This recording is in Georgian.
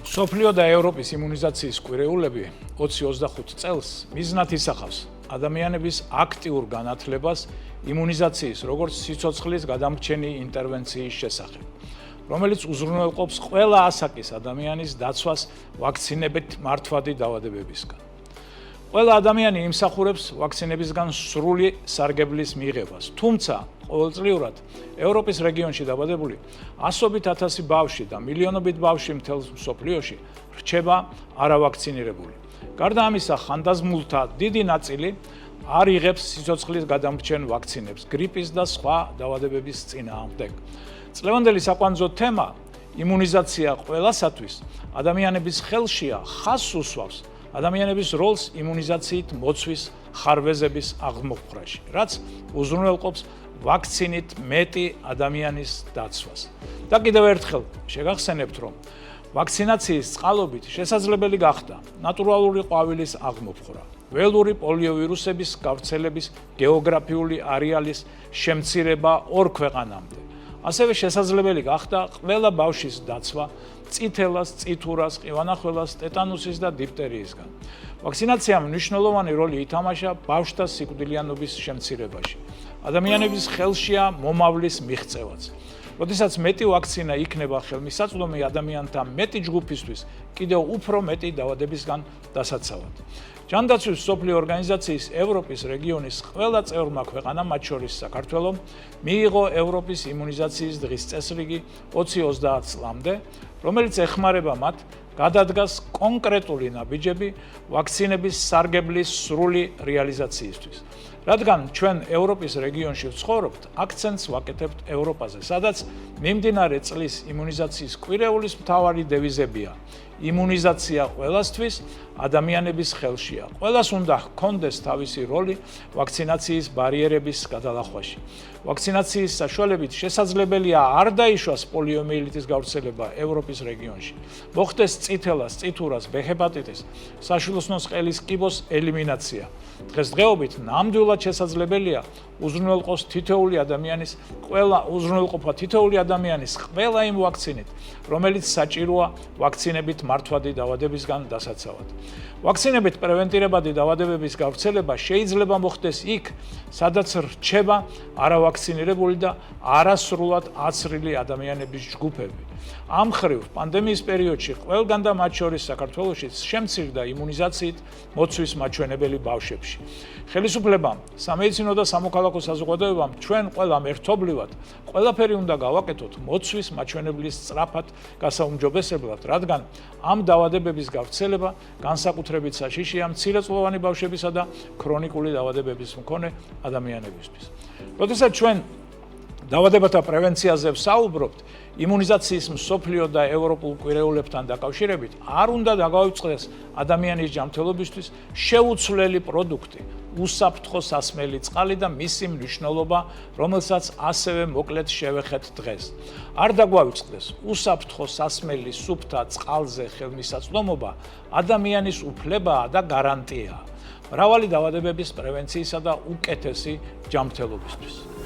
სოფლიო და ევროპის იმუნიზაციის კვირეულები 20-25 წელს მიზნად ისახავს ადამიანების აქტიურ განათლებას იმუნიზაციის, როგორც სიცოცხლის გადამრჩენი ინტერვენციის შესახებ, რომელიც უზრუნველყოფს ყველა ასაკის ადამიანის დაცვას ვაქცინებით მართვადი დაავადებებისგან. ყველა ადამიანი იმსახურებს ვაქცინებისგან სრული სარგებლის მიღებას, თუმცა ყოველწლიურად ევროპის რეგიონში დაბადებული ასობით ათასი ბავშვი და მილიონობით ბავშვი მთელ მსოფლიოში რჩება არავაქცინირებული. გარდა ამისა, ხანდაზმულთა დიდი ნაწილი არ იღებს სიცოცხლის გადამრჩენ ვაქცინებს გრიპის და სხვა დაავადებების წინააღმდეგ. წლევანდელი საკვანძო თემა იმუნიზაცია ყველასათვის ადამიანების ხელშია ხაზს უსვავს ადამიანების როლს იმუნიზაციით მოცვის ხარვეზების აღმოფხვრაში, რაც უზრუნველყოფს ვაქცინით მეტი ადამიანის დაცვას. და კიდევ ერთხელ შეგახსენებთ, რომ ვაქცინაციის წყალობით შესაძლებელი გახდა ნატურალური ყვავილის აღმოფხვრა, ველური პოლიოვირუსების გავრცელების გეოგრაფიული არეალის შემცირება 2 ქვეყანამდე. ასევე შესაძლებელი გახდა ყველა ბავშვის დაცვა წითელას, წითურას, ყივანახველას, ტეტანუსის და დიფტერიისგან. ვაქცინაციამ მნიშვნელოვანი როლი ითამაშა ბავშვთა სიკვდილიანობის შემცირებაში. ადამიანების ხელშია მომავლის მიღწევაც. როდესაც მეტი ვაქცინა იქნება ხელმისაწვდომი ადამიანთა მეტი ჯგუფისთვის, კიდევ უფრო მეტი დაავადებისგან დასაცავად. ჯანდაცვის მსოფლიო ორგანიზაციის ევროპის რეგიონის ყველა წევრმა ქვეყანამ, მათ შორის საქართველომ, მიიღო ევროპის იმუნიზაციის დღის წესრიგი 2030 წლამდე, რომელიც ეხმარება მათ გადადგას კონკრეტული ნაბიჯები ვაქცინების სარგებლის სრული რეალიზაციისთვის. რადგან ჩვენ ევროპის რეგიონში ვცხოვრობთ, აქცენტს ვაკეთებთ ევროპაზე, სადაც მიმდინარე წლის იმუნიზაციის კვირეულის მთავარი დევიზებია: იმუნიზაცია ყველასთვის, ადამიანების ხელშია. ყველას უნდა ჰქონდეს თავისი როლი ვაქცინაციის ბარიერების გადალახვაში. ვაქცინაციის საშუალებით შესაძლებელია არ დაიშვას პოლიომიელიტის გავრცელება ევროპის რეგიონში, მოხდეს წითელას, წითურას, ბ ჰეპატიტის, საშვილოსნოს ყელის კიბოს ელიმინაცია. დღესდღეობით ნამდვილად შესაძლებელია უზრუნველყოფა თითოეული ადამიანის ყველა იმ ვაქცინით, რომელიც საჭიროა ვაქცინებით მართვადი დაავადებისგან დასაცავად. ვაქცინებით პრევენტირებადი დაავადებების გავრცელება შეიძლება მოხდეს იქ, სადაც რჩება არავაქცინირებული და არასრულად აცრილი ადამიანების ჯგუფები. ამ მხრივ, პანდემიის პერიოდში ყველგან და მათ შორის საქართველოშიც შემცირდა იმუნიზაციით მოცვის მაჩვენებელი ბავშვებში. ხელისუფლებამ, სამედიცინო და სამოქალაქო საზოგადოებამ ჩვენ ყველამ ერთობლივად ყველაფერი უნდა გავაკეთოთ მოცვის მაჩვენებლის სწრაფად გასაუმჯობესებლად, რადგან ამ დაავადებების გავრცელება განსაკუთრებით საშიშია მცირეწლოვანი ბავშვებისა და ქრონიკული დაავადებების მქონე ადამიანებისთვის. როდესაც ჩვენ დაავადებათა პრევენციაზე ვსაუბრობთ, იმუნიზაციის მსოფლიო და ევროპულ კვირეულებთან დაკავშირებით არ უნდა დაგავიწყდეს ადამიანის ჯანმრთელობისთვის შეუცვლელი პროდუქტი, უსაფრთხო სასმელი წყალი და მისი მნიშვნელობა, რომელსაც ასევე მოკლედ შევეხეთ დღეს. არ დაგვავიწყდეს უსაფრთხო სასმელი სუფთა წყალზე ხელმისაწვდომობა ადამიანის უფლებაა და გარანტიაა მრავალი დაავადებების პრევენციისა და უკეთესი ჯანმრთელობისთვის.